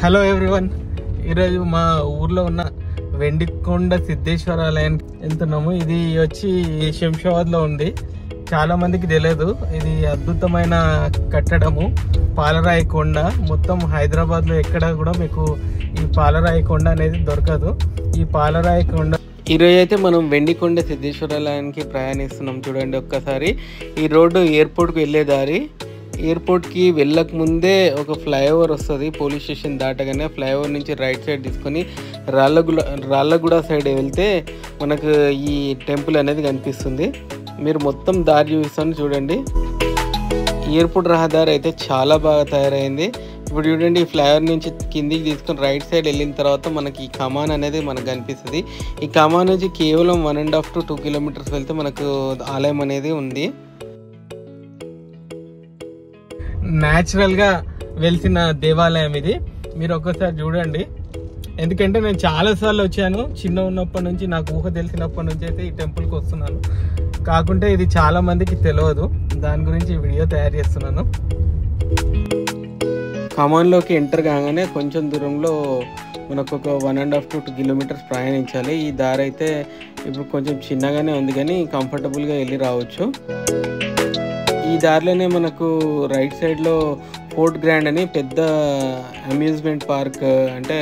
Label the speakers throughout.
Speaker 1: Hello everyone, ఈరోజు మా ఊర్లో ఉన్న వెండికొండ సిద్ధేశ్వర ఆలయానికి వెళ్తున్నాము. ఇది వచ్చి శంషాబాద్లో ఉంది. చాలా మందికి తెలియదు. ఇది అద్భుతమైన కట్టడము, పాలరాయి కొండ. మొత్తం హైదరాబాద్లో ఎక్కడ కూడా మీకు ఈ పాలరాయి కొండ అనేది దొరకదు. ఈ పాలరాయి కొండ ఈరోజు అయితే మనం వెండికొండ సిద్ధేశ్వర ఆలయానికి ప్రయాణిస్తున్నాం. చూడండి ఒక్కసారి. ఈ రోడ్డు ఎయిర్పోర్ట్కి వెళ్ళే దారి. ఎయిర్పోర్ట్కి వెళ్ళక ముందే ఒక ఫ్లైఓవర్ వస్తుంది. పోలీస్ స్టేషన్ దాటగానే ఫ్లైఓవర్ నుంచి రైట్ సైడ్ తీసుకొని రాళ్ళగూడ సైడ్ వెళ్తే మనకు ఈ టెంపుల్ అనేది కనిపిస్తుంది. మీరు మొత్తం దారి చూపిస్తాను చూడండి. ఎయిర్పోర్ట్ రహదారి అయితే చాలా బాగా తయారైంది. ఇప్పుడు చూడండి, ఈ ఫ్లైఓవర్ నుంచి కిందికి తీసుకొని రైట్ సైడ్ వెళ్ళిన తర్వాత మనకి ఈ కమాన్ అనేది మనకు కనిపిస్తుంది. ఈ కమాన్ నుంచి కేవలం 1.5 to 2 kilometers వెళ్తే మనకు ఆలయం అనేది ఉంది. న్యాచురల్గా వెలిసిన దేవాలయం ఇది. మీరు ఒక్కసారి చూడండి. ఎందుకంటే నేను చాలాసార్లు వచ్చాను. చిన్న ఉన్నప్పటి నుంచి, నాకు ఊహ తెలిసినప్పటి నుంచి అయితే ఈ టెంపుల్కి వస్తున్నాను. కాకుంటే ఇది చాలా మందికి తెలియదు. దాని గురించి ఈ వీడియో తయారు చేస్తున్నాను. కమాన్లోకి ఎంటర్ కాగానే కొంచెం దూరంలో మనకు ఒక 1.5 to 2 kilometers ప్రయాణించాలి. ఈ దారి అయితే ఇప్పుడు కొంచెం చిన్నగానే ఉంది, కానీ కంఫర్టబుల్గా వెళ్ళి రావచ్చు. ఈ దారిలోనే మనకు రైట్ సైడ్లో ఫోర్ట్ గ్రాండ్ అని పెద్ద అమ్యూజ్మెంట్ పార్క్, అంటే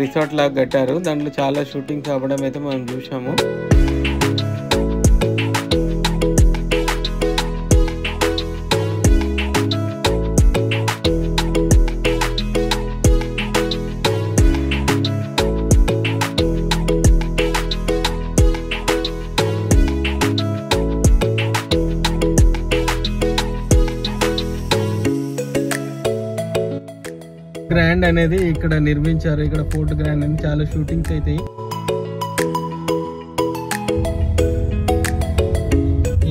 Speaker 1: రిసార్ట్ లాగా కట్టారు. దాంట్లో చాలా షూటింగ్స్ అవ్వడం అయితే మనం చూసాము. గ్రాండ్ అనేది ఇక్కడ నిర్మించారు. ఇక్కడ ఫోర్ట్ గ్రాండ్ అని చాలా షూటింగ్స్ అవుతాయి.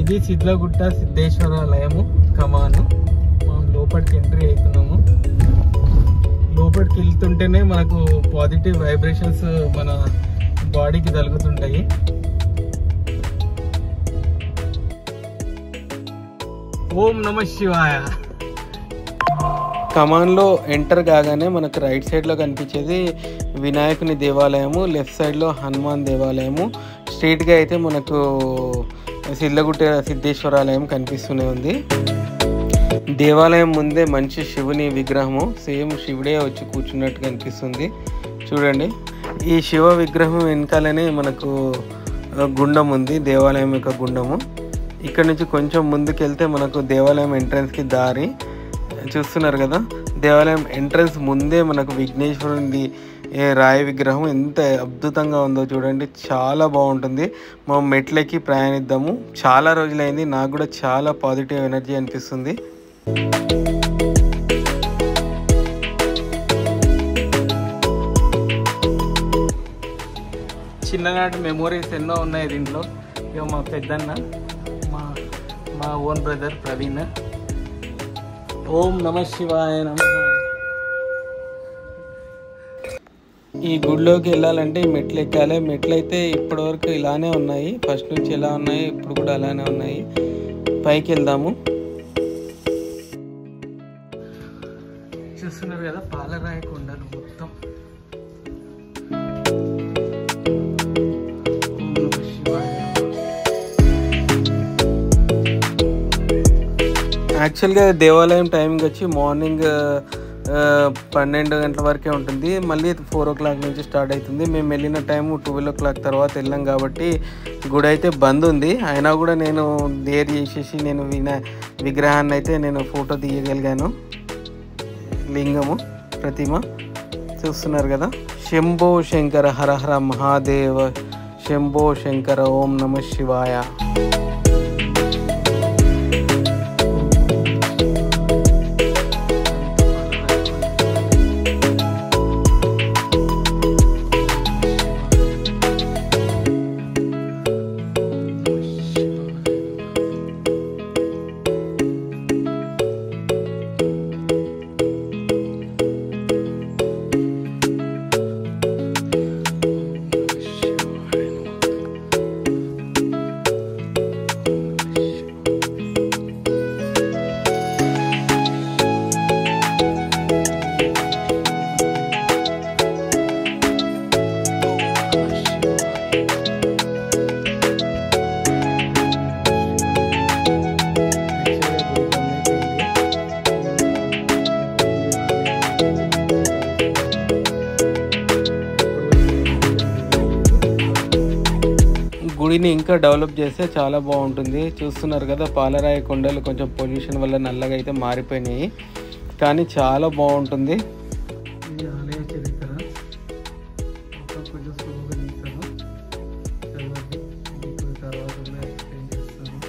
Speaker 1: ఇది శిథిలగుట్ట సిద్ధేశ్వర ఆలయము కమాను. మనం లోపలికి ఎంట్రీ అవుతున్నాము. లోపలికి వెళ్తుంటేనే మనకు పాజిటివ్ వైబ్రేషన్స్ మన బాడీకి తగులుతుంటాయి. ఓం నమః శివాయ. కమాన్లో ఎంటర్ కాగానే మనకు రైట్ సైడ్లో కనిపించేది వినాయకుని దేవాలయము, లెఫ్ట్ సైడ్లో హనుమాన్ దేవాలయము, స్ట్రీట్గా అయితే మనకు శిథిలగుట్ట సిద్ధేశ్వరాలయం కనిపిస్తూనే ఉంది. దేవాలయం ముందే మంచి శివుని విగ్రహము, సేమ్ శివుడే వచ్చి కూర్చున్నట్టు కనిపిస్తుంది. చూడండి, ఈ శివ విగ్రహం వెనకాలనే మనకు గుండం ఉంది, దేవాలయం యొక్క గుండము. ఇక్కడ నుంచి కొంచెం ముందుకెళ్తే మనకు దేవాలయం ఎంట్రన్స్కి దారి చూస్తున్నారు కదా. దేవాలయం ఎంట్రన్స్ ముందే మనకు విఘ్నేశ్వరుని రాయి విగ్రహం ఎంత అద్భుతంగా ఉందో చూడండి. చాలా బాగుంటుంది. మనం మెట్లకి ప్రయాణిద్దాము. చాలా రోజులైంది, నాకు కూడా చాలా పాజిటివ్ ఎనర్జీ అనిపిస్తుంది. చిన్ననాటి మెమోరీస్ ఎన్నో ఉన్నాయి దీంట్లో. ఇక మా పెద్దన్న, మా ఓన్ బ్రదర్ ప్రవీణ్. ఓం నమః శివాయ నమః. ఈ గుడిలోకి వెళ్ళాలంటే మెట్లు ఎక్కాలి. మెట్లు అయితే ఇప్పటివరకు ఇలానే ఉన్నాయి, ఫస్ట్ నుంచి ఎలా ఉన్నాయి ఇప్పుడు కూడా అలానే ఉన్నాయి. పైకి వెళ్దాము. చూస్తున్నారు కదా, పాలరాయి కొండలు మొత్తం. యాక్చువల్గా దేవాలయం టైమింగ్ వచ్చి మార్నింగ్ 12 గంటల వరకే ఉంటుంది. మళ్ళీ 4 o'clock నుంచి స్టార్ట్ అవుతుంది. మేము వెళ్ళిన టైం 12 o'clock తర్వాత వెళ్ళాం కాబట్టి గుడి అయితే బంద్ ఉంది. అయినా కూడా నేను డేర్ చేసేసి నేను విగ్రహాన్ని అయితే నేను ఫోటో తీయగలిగాను. లింగము, ప్రతిమ చూస్తున్నారు కదా. శంభో శంకర హర హర మహాదేవ, శంభో శంకర ఓం నమః శివాయ. వీని ఇంకా డెవలప్ చేస్తే చాలా బాగుంటుంది. చూస్తున్నారు కదా, పాలరాయి కొండలు కొంచెం పొల్యూషన్ వల్ల నల్లగా అయితే మారిపోయినాయి, కానీ చాలా బాగుంటుంది. ఇది ఆలయ చరిత్ర. కొంచెం స్లోగా తీస్తాను, చదవండి, తర్వాత ఎక్స్ప్లెయిన్ చేస్తాను.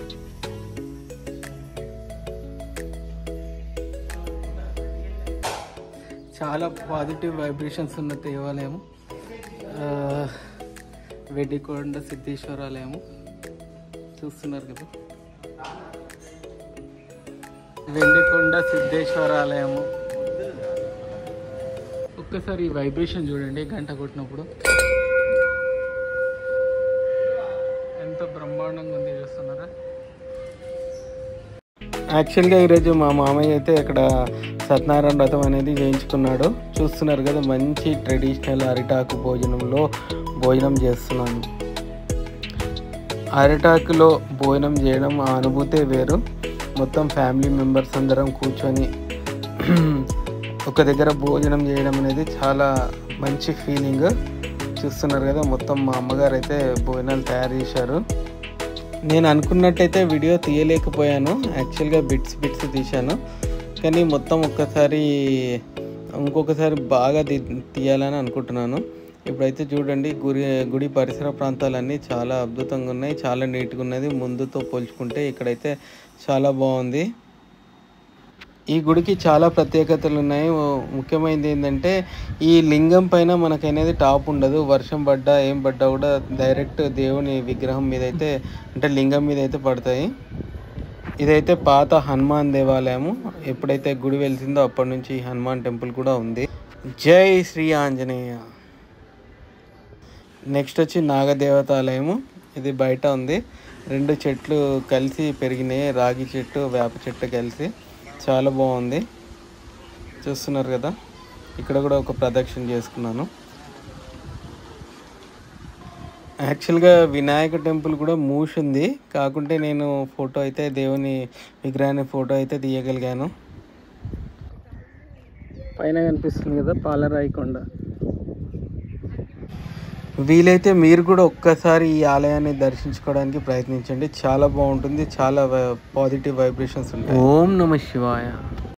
Speaker 1: చాలా పాజిటివ్ వైబ్రేషన్స్ ఉన్న దేవాలయం వెండికొండ సిద్ధేశ్వర ఆలయము. చూస్తున్నారు కదా, వెండికొండ సిద్ధేశ్వర ఆలయము. ఒక్కసారి ఈ వైబ్రేషన్ చూడండి, గంట కొట్టినప్పుడు ఎంత బ్రహ్మాండంగా ఉంది, చూస్తున్నారా. యాక్చువల్గా ఈరోజు మా మామయ్య అయితే ఇక్కడ సత్యనారాయణ వ్రతం అనేది చేయించుకున్నాడు. చూస్తున్నారు కదా, మంచి ట్రెడిషనల్ అరిటాకు భోజనం చేస్తున్నాను. అరిటాకులో భోజనం చేయడం ఆ అనుభూతే వేరు. మొత్తం ఫ్యామిలీ మెంబర్స్ అందరం కూర్చొని ఒక దగ్గర భోజనం చేయడం అనేది చాలా మంచి ఫీలింగ్. చూస్తున్నారు కదా, మొత్తం మా అమ్మగారు అయితే భోజనాలు తయారు చేశారు. నేను అనుకున్నట్టయితే వీడియో తీయలేకపోయాను, యాక్చువల్గా బిట్స్ తీశాను, కానీ మొత్తం ఇంకొకసారి బాగా తీయాలని అనుకుంటున్నాను. ఇప్పుడైతే చూడండి, గుడి పరిసర ప్రాంతాలన్నీ చాలా అద్భుతంగా ఉన్నాయి, చాలా నీట్గా ఉన్నది. ముందుతో పోల్చుకుంటే ఇక్కడైతే చాలా బాగుంది. ఈ గుడికి చాలా ప్రత్యేకతలు ఉన్నాయి. ముఖ్యమైనది ఏంటంటే, ఈ లింగం పైన మనకనేది టాప్ ఉండదు. వర్షం పడ్డా ఏం పడ్డా కూడా డైరెక్ట్ దేవుని విగ్రహం మీద అయితే, అంటే లింగం మీద అయితే పడతాయి. ఇదైతే పాత హనుమాన్ దేవాలయము. ఎప్పుడైతే గుడి వెలిసిందో అప్పటి నుంచి హనుమాన్ టెంపుల్ కూడా ఉంది. జై శ్రీ ఆంజనేయ. నెక్స్ట్ వచ్చి నాగదేవతాలయము. ఇది బయట ఉంది, 2 చెట్లు కలిసి పెరిగినాయి, రాగి చెట్టు వేప చెట్టు కలిసి, చాలా బాగుంది. చూస్తున్నారు కదా, ఇక్కడ కూడా ఒక ప్రదక్షిణ చేసుకున్నాను. యాక్చువల్గా వినాయక టెంపుల్ కూడా మూసింది, కాకుంటే నేను ఫోటో అయితే దేవుని విగ్రహాన్ని ఫోటో అయితే తీయగలిగాను. పైన కనిపిస్తుంది కదా పాలరాయి కొండ. వీలైతే మీరు కూడా ఒక్కసారి ఈ ఆలయాన్ని దర్శించుకోవడానికి ప్రయత్నించండి, చాలా బాగుంటుంది, చాలా పాజిటివ్ వైబ్రేషన్స్ ఉంటాయి. ఓం నమః శివాయ.